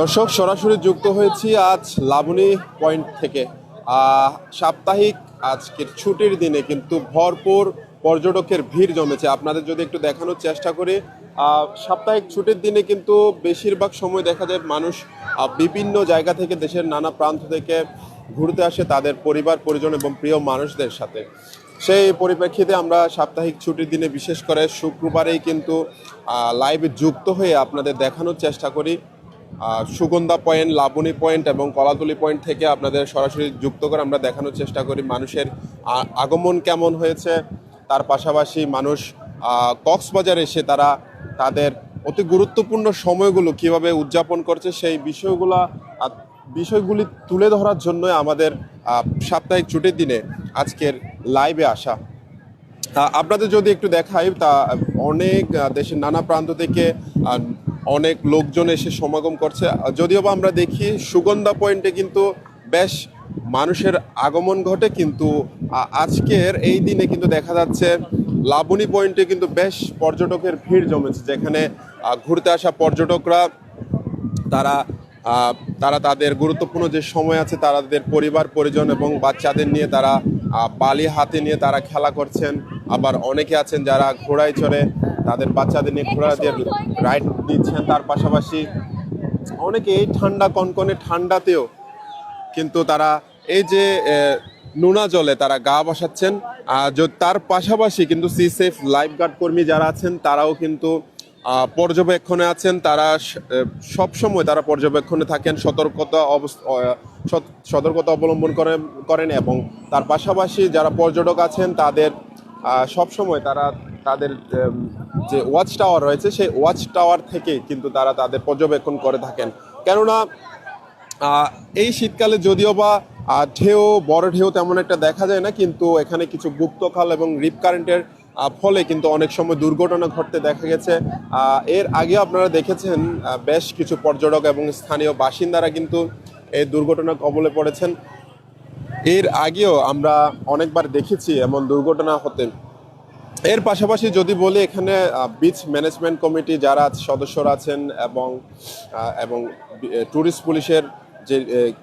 দর্শক, সরাসরি যুক্ত হয়েছি আজ লাবণী পয়েন্ট থেকে। সাপ্তাহিক আজকের ছুটির দিনে কিন্তু ভরপুর পর্যটকের ভিড় জমেছে। আপনাদের যদি একটু দেখানোর চেষ্টা করি, সাপ্তাহিক ছুটির দিনে কিন্তু বেশিরভাগ সময় দেখা যায় মানুষ বিভিন্ন জায়গা থেকে, দেশের নানা প্রান্ত থেকে ঘুরতে আসে তাদের পরিবার পরিজন এবং প্রিয় মানুষদের সাথে। সেই পরিপ্রেক্ষিতে আমরা সাপ্তাহিক ছুটির দিনে বিশেষ করে শুক্রবারেই কিন্তু লাইভে যুক্ত হয়ে আপনাদের দেখানোর চেষ্টা করি। সুগন্ধা পয়েন্ট, লাবণী পয়েন্ট এবং কলাতলি পয়েন্ট থেকে আপনাদের সরাসরি যুক্ত করে আমরা দেখানোর চেষ্টা করি মানুষের আগমন কেমন হয়েছে। তার পাশাপাশি মানুষ কক্সবাজারে এসে তারা তাদের অতি গুরুত্বপূর্ণ সময়গুলো কিভাবে উদযাপন করছে সেই বিষয়গুলি তুলে ধরার জন্য আমাদের সাপ্তাহিক ছুটির দিনে আজকের লাইভে আসা। আপনাদের যদি একটু দেখাই, তা অনেক দেশের নানা প্রান্ত থেকে অনেক লোকজন এসে সমাগম করছে। যদিও বা আমরা দেখি সুগন্ধা পয়েন্টে কিন্তু বেশ মানুষের আগমন ঘটে, কিন্তু আজকের এই দিনে কিন্তু দেখা যাচ্ছে লাবণী পয়েন্টে কিন্তু বেশ পর্যটকের ভিড় জমেছে, যেখানে ঘুরতে আসা পর্যটকরা তারা তাদের গুরুত্বপূর্ণ যে সময় আছে তাদের পরিবার পরিজন এবং বাচ্চাদের নিয়ে তারা বালি হাতে নিয়ে তারা খেলা করছেন। আবার অনেকে আছেন যারা ঘোড়ায় চড়ে তাদের বাচ্চাদের নিয়ে ঘোড়া দিয়ে রাইড দিচ্ছেন। তার পাশাপাশি অনেকে এই ঠান্ডা কনকনে ঠান্ডাতেও কিন্তু তারা এই যে নোনা জলে তারা গা বসাচ্ছেন। তার পাশাপাশি কিন্তু সি সেফ লাইফগার্ড কর্মী যারা আছেন তারাও কিন্তু পর্যবেক্ষণে আছেন। তারা সবসময় তারা পর্যবেক্ষণে থাকেন, সতর্কতা অবলম্বন করেন এবং তার পাশাপাশি যারা পর্যটক আছেন তাদের সবসময় তাদের যে ওয়াচ টাওয়ার রয়েছে সেই ওয়াচ টাওয়ার থেকে কিন্তু তারা তাদের পর্যবেক্ষণ করে থাকেন। কেননা এই শীতকালে যদিও বা বড় ঢেউ তেমন একটা দেখা যায় না, কিন্তু এখানে কিছু গুপ্তখাল এবং রিপ কারেন্টের ফলে কিন্তু অনেক সময় দুর্ঘটনা ঘটতে দেখা গেছে। এর আগে আপনারা দেখেছেন বেশ কিছু পর্যটক এবং স্থানীয় বাসিন্দারা কিন্তু এই দুর্ঘটনার কবলে পড়েছেন। এর আগেও আমরা অনেকবার দেখেছি এমন দুর্ঘটনা হতে। এর পাশাপাশি যদি বলি, এখানে বিচ ম্যানেজমেন্ট কমিটি যারা সদস্যরা আছেন এবং ট্যুরিস্ট পুলিশের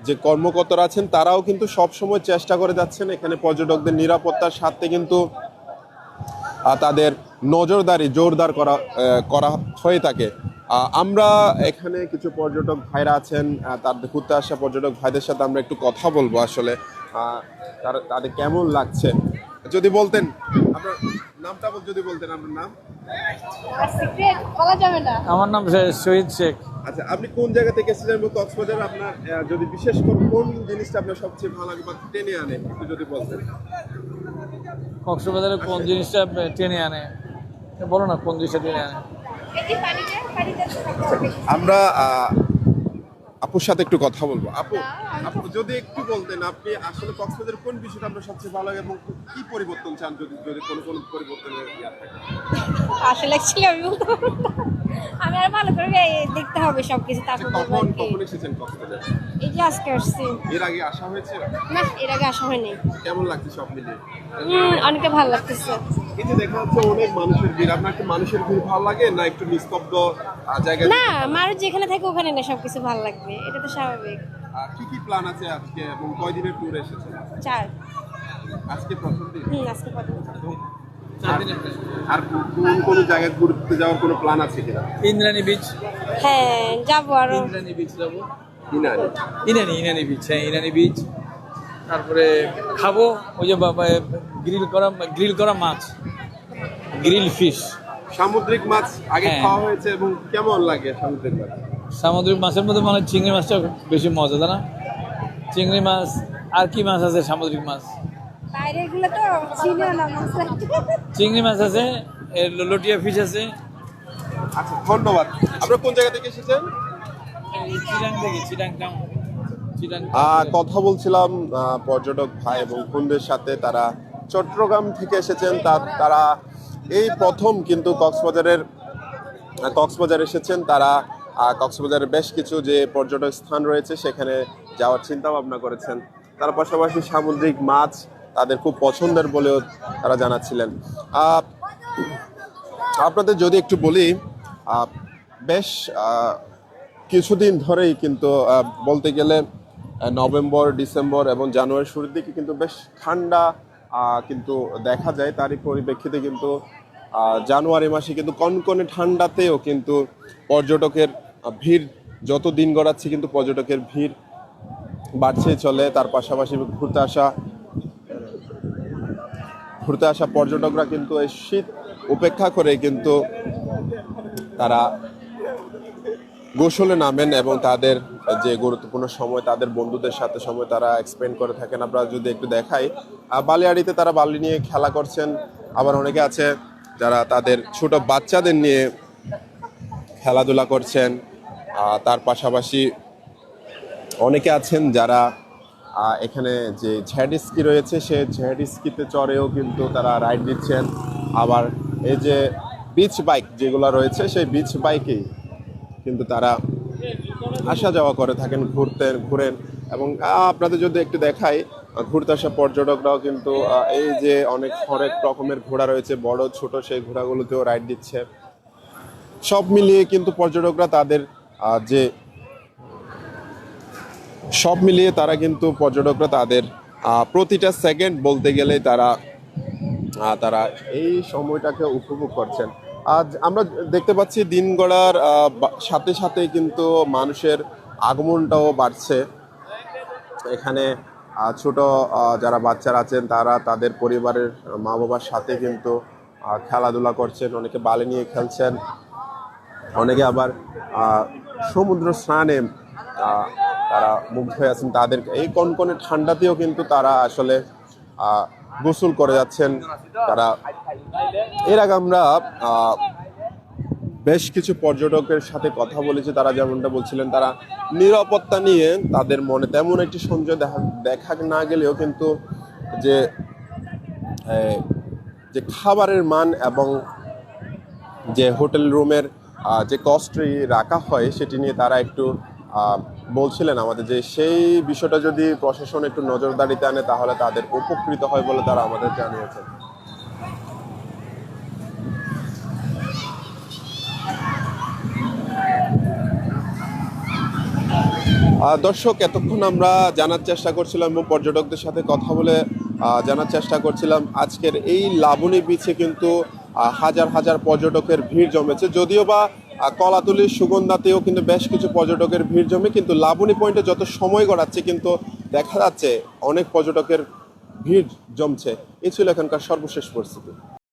যে কর্মকর্তারা আছেন তারাও কিন্তু সবসময় চেষ্টা করে যাচ্ছেন এখানে পর্যটকদের নিরাপত্তার স্বার্থে কিন্তু তাদের নজরদারি জোরদার করা হয়ে থাকে। আমরা এখানে কিছু পর্যটক ভাইরা আছেন, তাদের ঘুরতে আসা পর্যটক ভাইদের সাথে আমরা একটু কথা বলবো। আসলে তাদের কেমন লাগছে যদি বলতেন, আপনার নামটা যদি বলতেন। আপনার নাম? আমার নাম শহীদ শেখ। আচ্ছা, আপনি কোন জায়গা থেকে এসেছেন কক্সবাজার? আপনার যদি বিশেষ করে কোন জিনিসটা আপনার সবচেয়ে ভালো লাগে বা টেনে আনে একটু যদি বলতেন। কক্সবাজারে কোন জিনিসটা টেনে আনে বলো না, কোন জিনিসটা টেনে আনে? আমরা আপুর সাথে একটু কথা বলবো। আপু যদি একটু বলতেন, আপনি আসলে কক্সবাজারের কোন বিষয়টা আপনার সবচেয়ে ভালো লাগে এবং কি পরিবর্তন চান, যদি কোনো পরিবর্তনের আসলে আমি আর ভালো করে দেখতে হবে সবকিছু। তারপর কখন এসেছেন কক্সবাজার? এই যে আজকে আসছি। এর আগে আসা হয়েছে? না, এর আগে আসা হয়নি। কেমন লাগছে সব মিলিয়ে? অনেকটা ভালো লাগতেছে। এই যে দেখা যাচ্ছে অনেক মানুষের ভিড়, আপনার কি মানুষের ভিড় ভালো লাগে না একটু নিস্তব্ধ জায়গা? না, মানুষ যেখানে থাকে ওখানে না সবকিছু ভালো লাগবে, এটা তো স্বাভাবিক। কি প্ল্যান আছে আজকে এবং কয় দিনের ট্যুর এসেছেন? 4। আজকে প্রথম দিন? আজকে প্রথম দিন। আর কোন জায়গায় ঘুরতে যাওয়ার কোনো প্ল্যান আছে কিনা? ইন্দ্রাণী বিচ। হ্যাঁ, যাবো আরো। ইন্দ্রাণী বিচ যাবো। ইনানি বিচ। হ্যাঁ, ইনানি বিচ। তারপরে খাবো ওই যে গ্রিল করা মাছ, গ্রিল ফিশ। সামুদ্রিক মাছ আগে হ্যাঁ। খাওয়া হয়েছে এবং কেমন লাগে সামুদ্রিক মাছ? সামুদ্রিক মাছের মধ্যে মানে চিংড়ি মাছটা বেশি মজা, তাই না? চিংড়ি মাছ আর কি মাছ আছে সামুদ্রিক মাছ? বাইরেগুলো তো চিনি না মাছ। চিংড়ি মাছ আছে, লটিয়া ফিশ আছে। আচ্ছা, ধন্যবাদ। আপনারা কোন জায়গা থেকে এসেছেন? কথা বলছিলাম পর্যটক ভাই এবং বোনদের সাথে, তারা চট্টগ্রাম থেকে এসেছেন। তারা এই প্রথম কিন্তু কক্সবাজার এসেছেন। তারা কক্সবাজারের বেশ কিছু যে পর্যটক স্থান রয়েছে সেখানে যাওয়ার চিন্তা ভাবনা করেছেন। তার পাশাপাশি সামুদ্রিক মাছ তাদের খুব পছন্দের বলেও তারা জানাচ্ছিলেন। আপনাদের যদি একটু বলি, বেশ কিছুদিন ধরেই কিন্তু বলতে গেলে নভেম্বর, ডিসেম্বর এবং জানুয়ারির শুরুর দিকে কিন্তু বেশ ঠান্ডা কিন্তু দেখা যায়। তারই পরিপ্রেক্ষিতে কিন্তু জানুয়ারি মাসে কিন্তু কনকনে ঠান্ডাতেও কিন্তু পর্যটকের ভিড় যত দিন গড়াচ্ছে কিন্তু পর্যটকের ভিড় বাড়ছেই চলে। তার পাশাপাশি ঘুরতে আসা পর্যটকরা কিন্তু এই শীত উপেক্ষা করে কিন্তু তারা গোসলে নামেন এবং তাদের যে গুরুত্বপূর্ণ সময় তাদের বন্ধুদের সাথে সময় তারা এক্সপেন্ড করে থাকেন। আমরা যদি একটু দেখাই, বালিয়াড়িতে তারা বালি নিয়ে খেলা করছেন, আবার অনেকে আছে যারা তাদের ছোট বাচ্চাদের নিয়ে খেলাধুলা করছেন। তার পাশাপাশি অনেকে আছেন যারা এখানে যে ঝ্যাড স্কি রয়েছে সে ঝ্যাড স্কিতে চড়েও কিন্তু তারা রাইড দিচ্ছেন। আবার এই যে বিচ বাইক যেগুলো রয়েছে সেই বিচ বাইকেই কিন্তু তারা আসা যাওয়া করে থাকেন, ঘুরেন। এবং আপনাদের যদি একটু দেখাই, ঘুরতে আসা পর্যটকরাও কিন্তু এই যে অনেক রকমের ঘোড়া রয়েছে, বড় ছোট, সেই ঘোড়াগুলোতেও রাইড দিচ্ছে। সব মিলিয়ে কিন্তু পর্যটকরা তাদের প্রতিটা সেকেন্ড বলতে গেলে তারা এই সময়টাকে উপভোগ করছেন। আজ আমরা দেখতে পাচ্ছি দিন গড়ার সাথে সাথে কিন্তু মানুষের আগমনটাও বাড়ছে। এখানে ছোট যারা বাচ্চারা আছেন তারা তাদের পরিবারের মা বাবার সাথে কিন্তু খেলাধুলা করছেন, অনেকে বালি নিয়ে খেলছেন, অনেকে আবার সমুদ্র স্নানে তারা মুগ্ধ হয়ে আছেন। তাদের এই কনকনে ঠান্ডাতেও কিন্তু তারা আসলে গোসল করে যাচ্ছেন। তারা এর আগে আমরা বেশ কিছু পর্যটকের সাথে কথা বলেছি, তারা যেমনটা বলছিলেন তারা নিরাপত্তা নিয়ে তাদের মনে তেমন একটি সঞ্চয় দেখা না গেলেও কিন্তু যে খাবারের মান এবং যে হোটেল রুমের যে কস্টটি রাখা হয় সেটি নিয়ে তারা একটু বলছিলেন আমাদের, যে সেই বিষয়টা যদি প্রশাসন একটু নজরদারিতে আনে তাহলে তাদের উপকৃত হয় বলে তারা আমাদের জানিয়েছেন। দর্শক, এতক্ষণ আমরা জানার চেষ্টা করছিলাম এবং পর্যটকদের সাথে কথা বলে জানার চেষ্টা করছিলাম আজকের এই লাবণী বিচে কিন্তু হাজার হাজার পর্যটকের ভিড় জমেছে। যদিও বা কলাতলির সুগন্ধাতেও কিন্তু বেশ কিছু পর্যটকের ভিড় জমে, কিন্তু লাবণী পয়েন্টে যত সময় গড়াচ্ছে কিন্তু দেখা যাচ্ছে অনেক পর্যটকের ভিড় জমছে। এই ছিল এখানকার সর্বশেষ পরিস্থিতি।